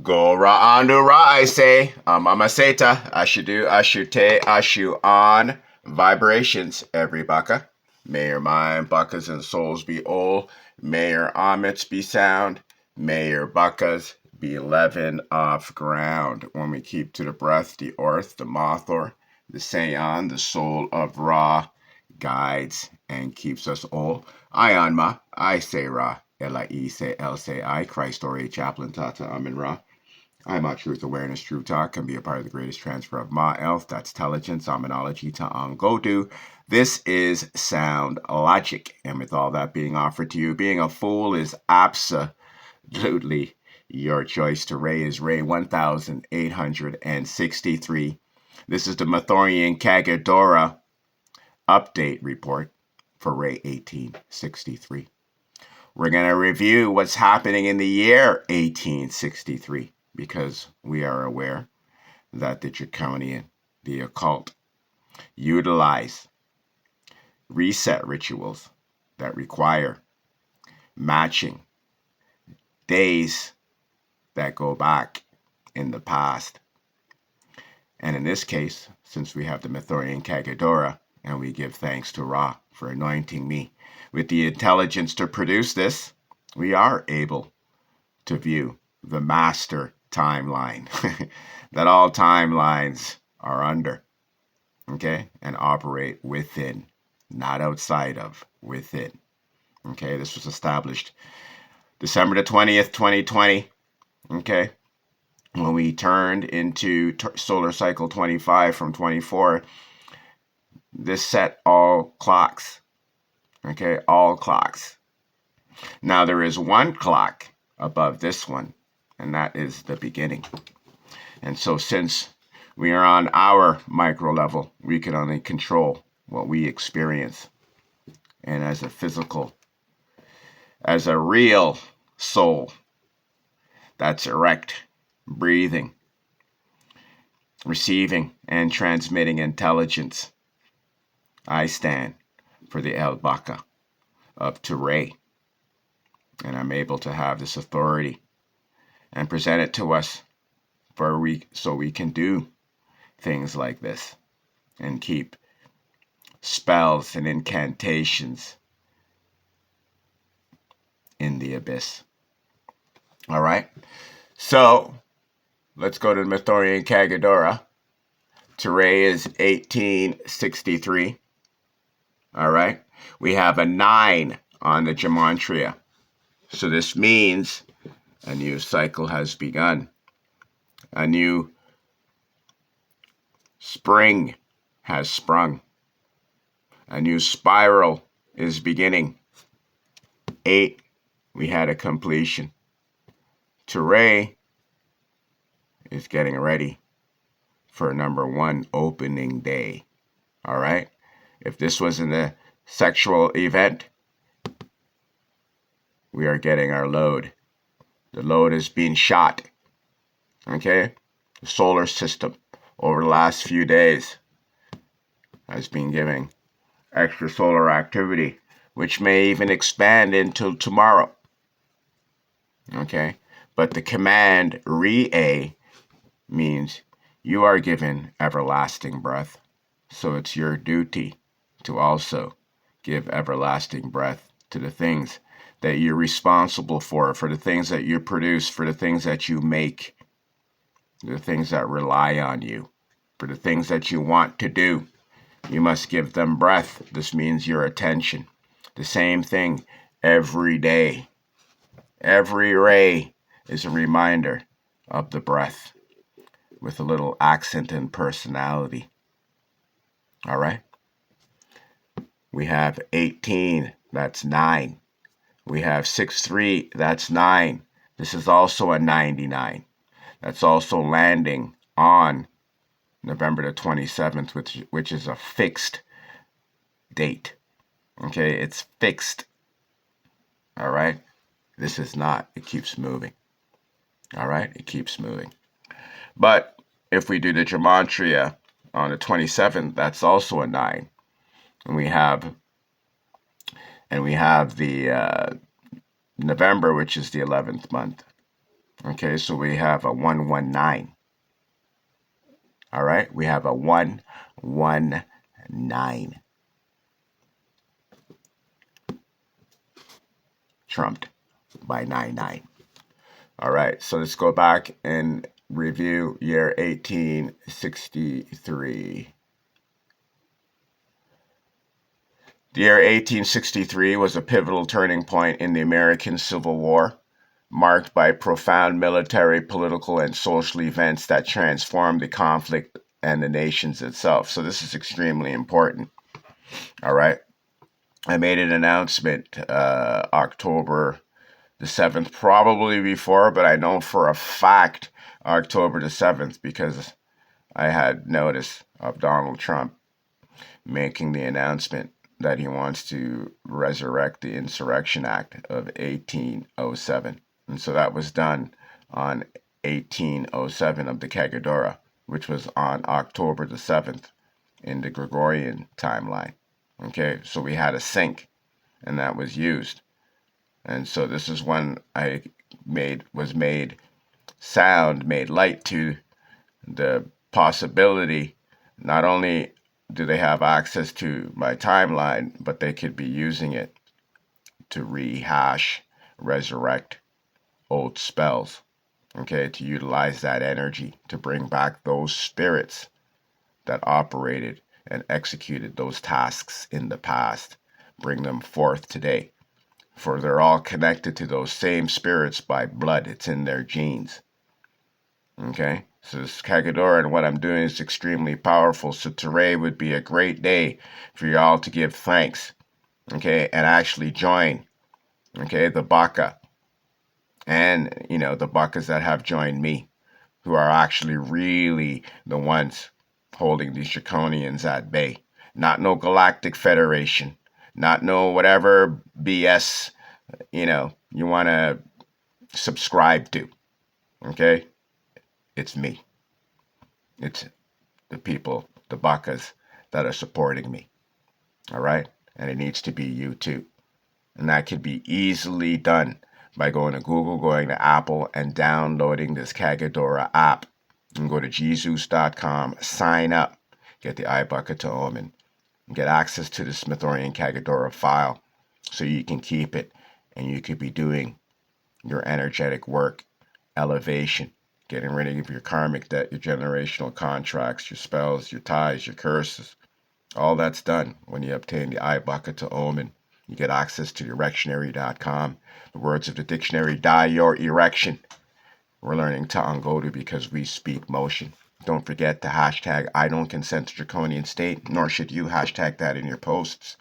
Go ra andu ra, I say. Mama seta, ashudu, ashute, ashu on. Vibrations, every baka. May your mind, bakas, and souls be old. May your omits be sound. May your bakas be 11 off ground. When we keep to the breath, the orth, the Mathor, the Seon, the soul of Ra, guides and keeps us all. I on ma, I say Ra. Ella E say L say I, Christ or A chaplain Tata Amin Ra. I'm a truth awareness, true talk can be a part of the greatest transfer of Ma Elf. That's intelligence, Aminology to Angodu. This is sound logic. And with all that being offered to you, being a fool is absolutely your choice. To Ray is Ray 1863. This is the Mathorian Kagodora update report for Ray 1863. We're going to review what's happening in the year 1863 because we are aware that the draconian, the occult, utilize reset rituals that require matching days that go back in the past. And in this case, since we have the Mathorian Kagodora, and we give thanks to Ra for anointing me with the intelligence to produce this, we are able to view the master timeline that all timelines are under, okay, and operate within, not outside of, within. Okay, this was established December the 20th, 2020, okay, when we turned into solar cycle 25 from 24. This set all clocks, okay, all clocks. Now there is one clock above this one, and that is the beginning. And so since we are on our micro level, we can only control what we experience. And as a physical, as a real soul that's erect, breathing, receiving and transmitting intelligence, I stand for the El Baka of Ture. And I'm able to have this authority and present it to us so we can do things like this and keep spells and incantations in the abyss. All right. So let's go to the Mathorian Kagodora. Ture is 1863. All right. We have a 9 on the gematria. So this means a new cycle has begun. A new spring has sprung. A new spiral is beginning. 8, we had a completion. Ture is getting ready for number 1 opening day. All right. If this was in the sexual event, we are getting our load. The load is being shot. Okay. The solar system over the last few days has been giving extra solar activity, which may even expand until tomorrow. Okay. But the command Re-A means you are given everlasting breath. So it's your duty to also give everlasting breath to the things that you're responsible for the things that you produce, for the things that you make, the things that rely on you, for the things that you want to do. You must give them breath. This means your attention. The same thing every day. Every ray is a reminder of the breath with a little accent and personality. All right. We have 18, that's 9. We have 6-3, that's 9. This is also a 99. That's also landing on November the 27th, which is a fixed date. Okay, it's fixed. All right. This is not. It keeps moving. All right, it keeps moving. But if we do the gematria on the 27th, that's also a 9. And we have the November, which is the 11th month. Okay, so we have a 119. All right, we have a 119 trumped by 99. All right, so let's go back and review year 1863. The year 1863 was a pivotal turning point in the American Civil War, marked by profound military, political, and social events that transformed the conflict and the nations itself. So this is extremely important. All right. I made an announcement October the 7th, probably before, but I know for a fact October the 7th because I had notice of Donald Trump making the announcement that he wants to resurrect the Insurrection Act of 1807. And so that was done on 1807 of the Kagodora, which was on October the 7th in the Gregorian timeline. Okay, so we had a sync, and that was used. And so this is when I was made light to the possibility. Not only do they have access to my timeline, but they could be using it to rehash, resurrect old spells, okay, to utilize that energy to bring back those spirits that operated and executed those tasks in the past, bring them forth today. For they're all connected to those same spirits by blood. It's in their genes. Okay? So this Kagodora and what I'm doing is extremely powerful. So today would be a great day for y'all to give thanks. Okay? And actually join. Okay? The Baka. And, the Bakas that have joined me, who are actually really the ones holding these Draconians at bay. Not no Galactic Federation. Not no whatever BS, you want to subscribe to. Okay? It's me. It's the people, the Bakas, that are supporting me. All right? And it needs to be you too. And that could be easily done by going to Google, going to Apple, and downloading this Kagodora app. You can go to jesus.com, sign up, get the iBucket to Omen, and get access to the Mathorian Kagodora file so you can keep it and you could be doing your energetic work, elevation, getting rid of your karmic debt, your generational contracts, your spells, your ties, your curses. All that's done when you obtain the iBucket to Omen. You get access to erectionary.com. The words of the dictionary, die your erection. We're learning Ta'angodu because we speak motion. Don't forget to hashtag I don't consent to draconian state, nor should you hashtag that in your posts.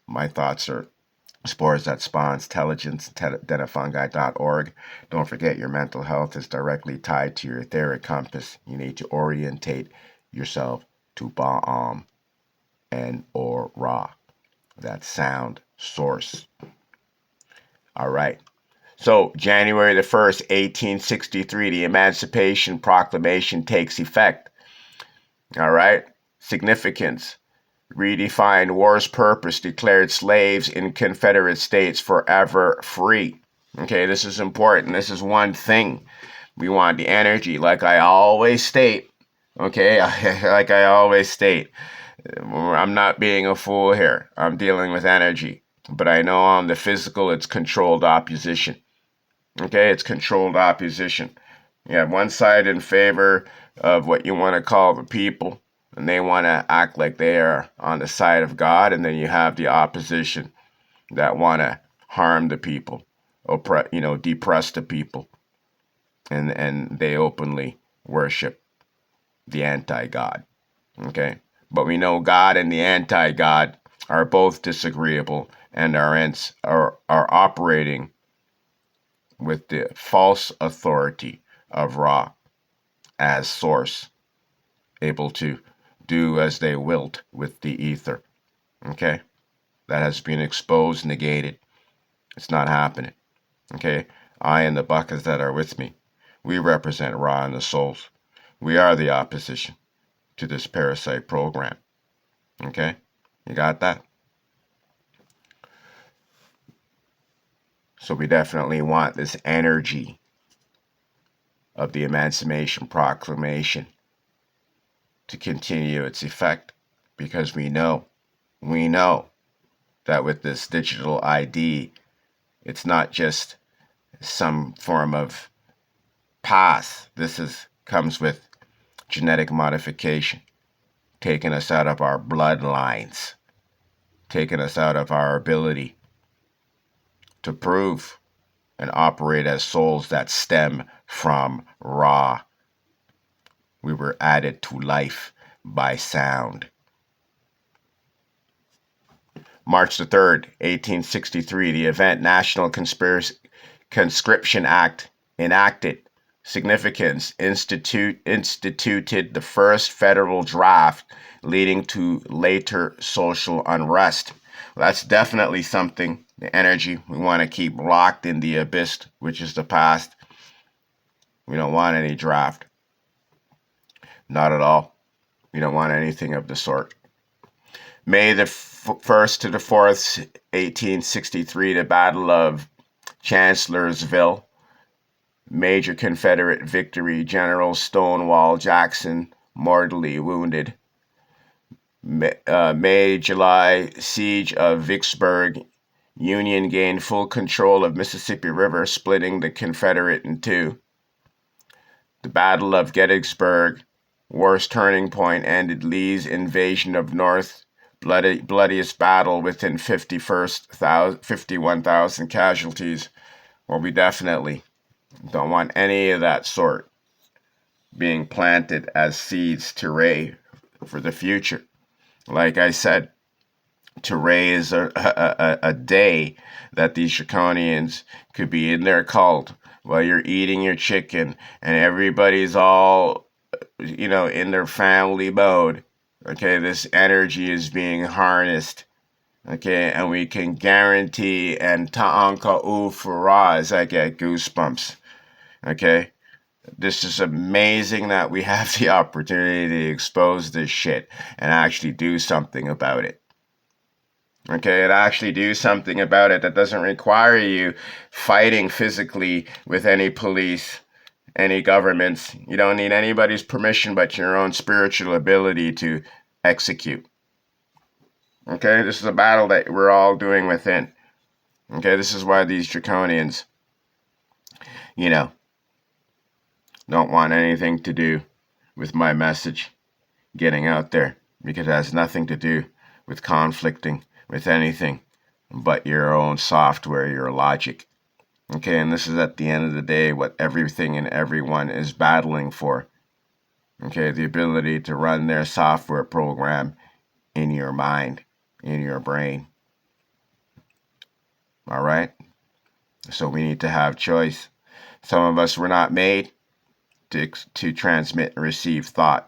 My thoughts are spores that spawns, intelligence, denifungi.org. Don't forget your mental health is directly tied to your etheric compass. You need to orientate yourself to Ba'am and or Ra, that sound source. All right. So, January the 1st, 1863, the Emancipation Proclamation takes effect. All right. Significance. Redefined war's purpose, declared slaves in Confederate States forever free. Okay, this is important. This is one thing. We want the energy, like I always state. Okay, like I always state. I'm not being a fool here. I'm dealing with energy. But I know on the physical, it's controlled opposition. Okay, it's controlled opposition. You have one side in favor of what you want to call the people, and they want to act like they are on the side of God, and then you have the opposition that want to harm the people, depress the people, and they openly worship the anti-God. Okay, but we know God and the anti-God are both disagreeable and are operating with the false authority of Ra as source, able to do as they wilt with the ether. Okay? That has been exposed, negated. It's not happening. Okay? I and the Bakas that are with me, we represent Ra and the souls. We are the opposition to this parasite program. Okay? You got that? So we definitely want this energy of the Emancipation Proclamation to continue its effect, because we know that with this digital ID, it's not just some form of pass. This comes with genetic modification, taking us out of our bloodlines, taking us out of our ability to prove and operate as souls that stem from Ra. We were added to life by sound. March the 3rd, 1863, the Event National Conscription Act enacted. Significance: instituted the first federal draft, leading to later social unrest. Well, that's definitely something, the energy we want to keep locked in the abyss, which is the past. We don't want any draft. Not at all. We don't want anything of the sort. May the 1st to the 4th, 1863, the Battle of Chancellorsville. Major Confederate victory. General Stonewall Jackson mortally wounded. May-July siege of Vicksburg. Union gained full control of Mississippi River, splitting the Confederate in two. The Battle of Gettysburg. War's turning point, ended Lee's invasion of North. Bloodiest battle within 51,000 casualties. Well, we definitely don't want any of that sort being planted as seeds today for the future. Like I said, today is a day that these draconians could be in their cult while you're eating your chicken and everybody's all, in their family mode. Okay, this energy is being harnessed. Okay, and we can guarantee, and ta'anka ufaraz, I get goosebumps. Okay, this is amazing that we have the opportunity to expose this shit and actually do something about it. Okay, and actually do something about it that doesn't require you fighting physically with any police, any governments. You don't need anybody's permission but your own spiritual ability to execute. Okay, this is a battle that we're all doing within. Okay, this is why these draconians, don't want anything to do with my message getting out there, because it has nothing to do with conflicting with anything but your own software, your logic. Okay, and this is at the end of the day what everything and everyone is battling for. Okay, the ability to run their software program in your mind, in your brain. All right? So we need to have choice. Some of us were not made to transmit and receive thought.